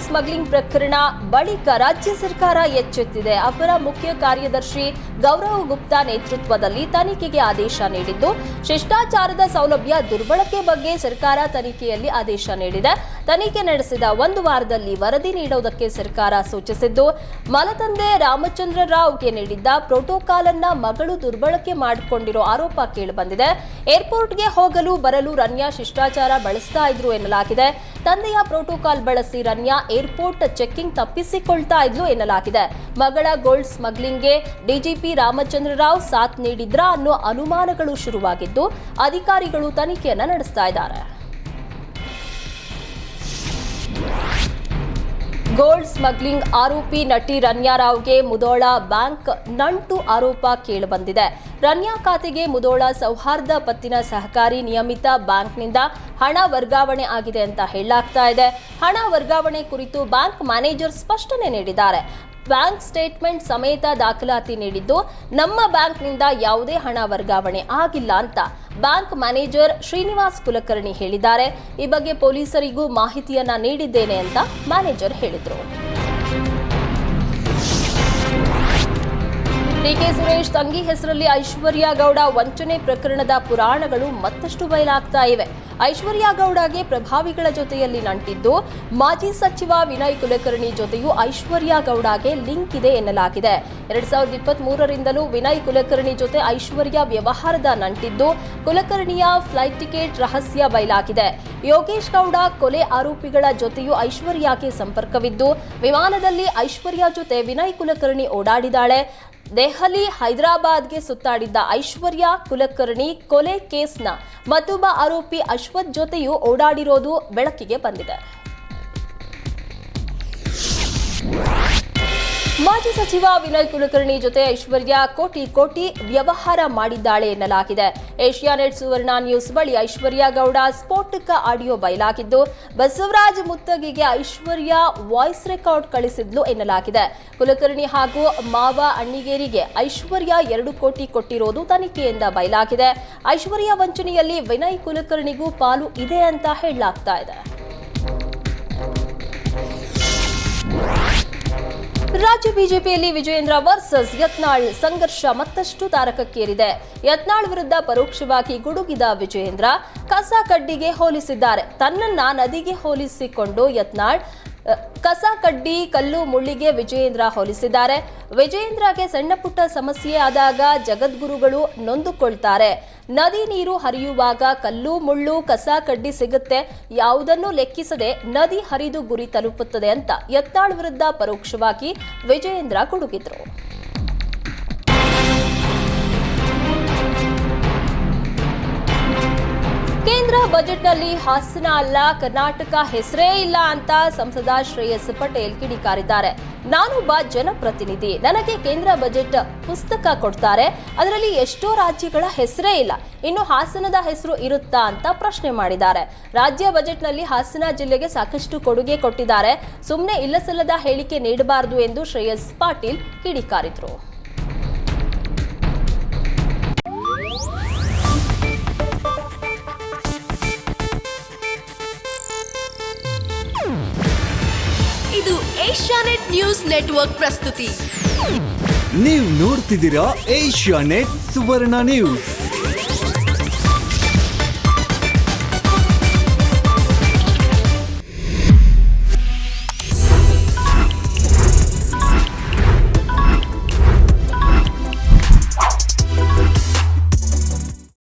Smuggling ಪ್ರಕರಣ ಬಳಿಕ ರಾಜ್ಯ ಸರ್ಕಾರ ಎಚ್ಚೆತ್ತಿದೆ. ಅಪರ ಮುಖ್ಯ ಕಾರ್ಯದರ್ಶಿ ಗೌರವ್ ಗುಪ್ತಾ ನೇತೃತ್ವದಲ್ಲಿ ತನಿಖೆಗೆ ಆದೇಶ ನೀಡಿದ್ದು, ಶಿಷ್ಟಾಚಾರದ ಸೌಲಭ್ಯ ದುರ್ಬಳಕೆ ಬಗ್ಗೆ ಸರ್ಕಾರ ತನಿಖೆಯಲ್ಲಿ ಆದೇಶ ನೀಡಿದೆ. ತನಿಖೆ ನಡೆಸಿದ 1 ವಾರದಲ್ಲಿ ವರದಿ ನೀಡುವುದಕ್ಕೆ ಸರ್ಕಾರ ಸೂಚಿಸಿದ್ದು, ಮಲತಂದೆ ರಾಮಚಂದ್ರ ರಾವ್ಗೆ ನೀಡಿದ್ದ ಪ್ರೋಟೋಕಾಲ್ ಅನ್ನ ಮಗಳು ದುರ್ಬಳಕೆ ಮಾಡಿಕೊಂಡಿರೋ ಆರೋಪ ಕೇಳಿಬಂದಿದೆ. ಏರ್ಪೋರ್ಟ್ಗೆ ಹೋಗಲು ಬರಲು ರನ್ಯಾ ಶಿಷ್ಟಾಚಾರ ಬಳಸ್ತಾ ಇದ್ರು ಎನ್ನಲಾಗಿದೆ. ತಂದೆಯ ಪ್ರೋಟೋಕಾಲ್ ಬಳಸಿ ರನ್ಯಾ ಏರ್ಪೋರ್ಟ್ ಚೆಕಿಂಗ್ ತಪ್ಪಿಸಿಕೊಳ್ತಾ ಇದ್ಲು ಎನ್ನಲಾಗಿದೆ. ಮಗಳ ಗೋಲ್ಡ್ ಸ್ಮಗ್ಲಿಂಗ್ಗೆ ಡಿಜಿಪಿ ರಾಮಚಂದ್ರ ರಾವ್ ಸಾಥ್ ನೀಡಿದ್ರಾ ಅನ್ನೋ ಅನುಮಾನಗಳು ಶುರುವಾಗಿದ್ದು, ಅಧಿಕಾರಿಗಳು ತನಿಖೆಯನ್ನ ನಡೆಸ್ತಾ ಇದ್ದಾರೆ. ಗೋಲ್ಡ್ ಸ್ಮಗ್ಲಿಂಗ್ ಆರೋಪಿ ನಟಿ ರನ್ಯಾ ರಾವ್ಗೆ ಮುಧೋಳ ಬ್ಯಾಂಕ್ ನಂಟು ಆರೋಪ ಕೇಳಿಬಂದಿದೆ. ರನ್ಯಾ ಖಾತೆಗೆ ಮುಧೋಳ ಸೌಹಾರ್ದ ಪತ್ತಿನ ಸಹಕಾರಿ ನಿಯಮಿತ ಬ್ಯಾಂಕ್ನಿಂದ ಹಣ ವರ್ಗಾವಣೆ ಆಗಿದೆ ಅಂತ ಹೇಳಲಾಗ್ತಾ ಇದೆ. ಹಣ ವರ್ಗಾವಣೆ ಕುರಿತು ಬ್ಯಾಂಕ್ ಮ್ಯಾನೇಜರ್ ಸ್ಪಷ್ಟನೆ ನೀಡಿದ್ದಾರೆ. ಬ್ಯಾಂಕ್ ಸ್ಟೇಟ್ಮೆಂಟ್ ಸಮೇತ ದಾಖಲಾತಿ ನೀಡಿದ್ದು, ನಮ್ಮ ಬ್ಯಾಂಕ್ನಿಂದ ಯಾವುದೇ ಹಣ ವರ್ಗಾವಣೆ ಆಗಿಲ್ಲ ಅಂತ ಬ್ಯಾಂಕ್ ಮ್ಯಾನೇಜರ್ ಶ್ರೀನಿವಾಸ್ ಕುಲಕರ್ಣಿ ಹೇಳಿದ್ದಾರೆ. ಈ ಬಗ್ಗೆ ಪೊಲೀಸರಿಗೂ ಮಾಹಿತಿಯನ್ನ ನೀಡಿದ್ದೇನೆ ಅಂತ ಮ್ಯಾನೇಜರ್ ಹೇಳಿದರು. ಡಿಕೆ ಸುರೇಶ್ ತಂಗಿ ಹೆಸರಲ್ಲಿ ಐಶ್ವರ್ಯ ಗೌಡ ವಂಚನೆ ಪ್ರಕರಣದ ಪುರಾಣಗಳು ಮತ್ತಷ್ಟು ಬಯಲಾಗ್ತಾ ಇವೆ. ಐಶ್ವರ್ಯ ಗೌಡಗೆ ಪ್ರಭಾವಿಗಳ ಜೊತೆಯಲ್ಲಿ ನಂಟಿದ್ದು, ಮಾಜಿ ಸಚಿವ ವಿನಯ್ ಕುಲಕರ್ಣಿ ಜೊತೆಯೂ ಐಶ್ವರ್ಯ ಗೌಡಗೆ ಲಿಂಕ್ ಇದೆ ಎನ್ನಲಾಗಿದೆ. 2023ರಿಂದಲೂ ವಿನಯ್ ಕುಲಕರ್ಣಿ ಜೊತೆ ಐಶ್ವರ್ಯ ವ್ಯವಹಾರದ ನಂಟಿದ್ದು, ಕುಲಕರ್ಣಿಯ ಫ್ಲೈಟ್ ಟಿಕೆಟ್ ರಹಸ್ಯ ಬಯಲಾಗಿದೆ. ಯೋಗೇಶ್ ಗೌಡ ಕೊಲೆ ಆರೋಪಿಗಳ ಜೊತೆಯೂ ಐಶ್ವರ್ಯಗೆ ಸಂಪರ್ಕವಿದ್ದು, ವಿಮಾನದಲ್ಲಿ ಐಶ್ವರ್ಯ ಜೊತೆ ವಿನಯ್ ಕುಲಕರ್ಣಿ ಓಡಾಡಿದ್ದಾಳೆ. ದೆಹಲಿ, ಹೈದರಾಬಾದ್ಗೆ ಸುತ್ತಾಡಿದ್ದ ಐಶ್ವರ್ಯ ಕುಲಕರ್ಣಿ ಕೊಲೆ ಕೇಸ್ನ ಮತ್ತೊಬ್ಬ ಆರೋಪಿ ಅಶ್ವಥ್ ಜೊತೆಯೂ ಓಡಾಡಿರೋದು ಬೆಳಕಿಗೆ ಬಂದಿದೆ. ಮಾಜಿ ಸಚಿವ ವಿನಯ್ ಕುಲಕರ್ಣಿ ಜೊತೆ ಐಶ್ವರ್ಯ ಕೋಟಿ ವ್ಯವಹಾರ ಮಾಡಿದ್ದಾಳೆ ಎನ್ನಲಾಗಿದೆ. ಏಷ್ಯಾನೆಟ್ ಸುವರ್ಣ ನ್ಯೂಸ್ ಬಳಿ ಐಶ್ವರ್ಯ ಗೌಡ ಸ್ಫೋಟಕ ಆಡಿಯೋ ಬಯಲಾಗಿದ್ದು, ಬಸವರಾಜ್ ಮುತ್ತಗಿಗೆ ಐಶ್ವರ್ಯ ವಾಯ್ಸ್ ರೆಕಾರ್ಡ್ ಕಳಿಸಿದ್ಲು ಎನ್ನಲಾಗಿದೆ. ಕುಲಕರ್ಣಿ ಹಾಗೂ ಮಾವ ಅಣ್ಣಿಗೇರಿಗೆ ಐಶ್ವರ್ಯ 2 ಕೋಟಿ ಕೊಟ್ಟಿರೋದು ತನಿಖೆಯಿಂದ ಬಯಲಾಗಿದೆ. ಐಶ್ವರ್ಯ ವಂಚನೆಯಲ್ಲಿ ವಿನಯ್ ಕುಲಕರ್ಣಿಗೂ ಪಾಲು ಇದೆ ಅಂತ ಹೇಳಲಾಗ್ತಾ ಇದೆ. ರಾಜ್ಯ ಬಿಜೆಪಿಯಲ್ಲಿ ವಿಜಯೇಂದ್ರ ವರ್ಸಸ್ ಯತ್ನಾಳ್ ಸಂಘರ್ಷ ಮತ್ತಷ್ಟು ತಾರಕಕ್ಕೇರಿದೆ. ಯತ್ನಾಳ್ ವಿರುದ್ಧ ಪರೋಕ್ಷವಾಗಿ ಗುಡುಗಿದ ವಿಜಯೇಂದ್ರ ಕಸ ಕಡ್ಡಿಗೆ ಹೋಲಿಸಿದ್ದಾರೆ. ತನ್ನನ್ನ ನದಿಗೆ ಹೋಲಿಸಿಕೊಂಡು ಯತ್ನಾಳ್ ಕಸ ಕಡ್ಡಿ ಕಲ್ಲು ಮುಳ್ಳಿಗೆ ವಿಜಯೇಂದ್ರ ಹೋಲಿಸಿದ್ದಾರೆ. ವಿಜಯೇಂದ್ರಗೆ ಸಣ್ಣ ಪುಟ್ಟ ಸಮಸ್ಯೆ ಆದಾಗ ಜಗದ್ಗುರುಗಳು ನೊಂದುಕೊಳ್ತಾರೆ. ನದಿ ನೀರು ಹರಿಯುವಾಗ ಕಲ್ಲು ಮುಳ್ಳು ಕಸ ಕಡ್ಡಿ ಸಿಗುತ್ತೆ, ಯಾವುದನ್ನು ಲೆಕ್ಕಿಸದೆ ನದಿ ಹರಿದು ಗುರಿ ತಲುಪುತ್ತದೆ ಅಂತ ಯತ್ನಾಳ್ ವಿರುದ್ಧ ಪರೋಕ್ಷವಾಗಿ ವಿಜಯೇಂದ್ರ ಗುಡುಗಿದ್ರು. ಕೇಂದ್ರ ಬಜೆಟ್ನಲ್ಲಿ ಹಾಸನ ಅಲ್ಲ ಕರ್ನಾಟಕ ಹೆಸರೇ ಇಲ್ಲ ಅಂತ ಸಂಸದ ಶ್ರೇಯಸ್ ಪಟೇಲ್ ಕಿಡಿಕಾರಿದ್ದಾರೆ. ನಾನೊಬ್ಬ ಜನಪ್ರತಿನಿಧಿ, ನನಗೆ ಕೇಂದ್ರ ಬಜೆಟ್ ಪುಸ್ತಕ ಕೊಡ್ತಾರೆ, ಅದರಲ್ಲಿ ಎಷ್ಟೋ ರಾಜ್ಯಗಳ ಹೆಸರೇ ಇಲ್ಲ, ಇನ್ನು ಹಾಸನದ ಹೆಸರು ಇರುತ್ತಾ ಅಂತ ಪ್ರಶ್ನೆ ಮಾಡಿದ್ದಾರೆ. ರಾಜ್ಯ ಬಜೆಟ್ನಲ್ಲಿ ಹಾಸನ ಜಿಲ್ಲೆಗೆ ಸಾಕಷ್ಟು ಕೊಡುಗೆ ಕೊಟ್ಟಿದ್ದಾರೆ, ಸುಮ್ಮನೆ ಇಲ್ಲಸಲ್ಲದ ಹೇಳಿಕೆ ನೀಡಬಾರದು ಎಂದು ಶ್ರೇಯಸ್ ಪಾಟೀಲ್ ಕಿಡಿಕಾರಿದ್ರು. ಇದು ಏಷ್ಯಾನೆಟ್ ನ್ಯೂಸ್ ನೆಟ್ವರ್ಕ್ ಪ್ರಸ್ತುತಿ. ನೀವು ನೋಡ್ತಿದ್ದೀರಾ ಏಷ್ಯಾನೆಟ್ ಸುವರ್ಣ ನ್ಯೂಸ್.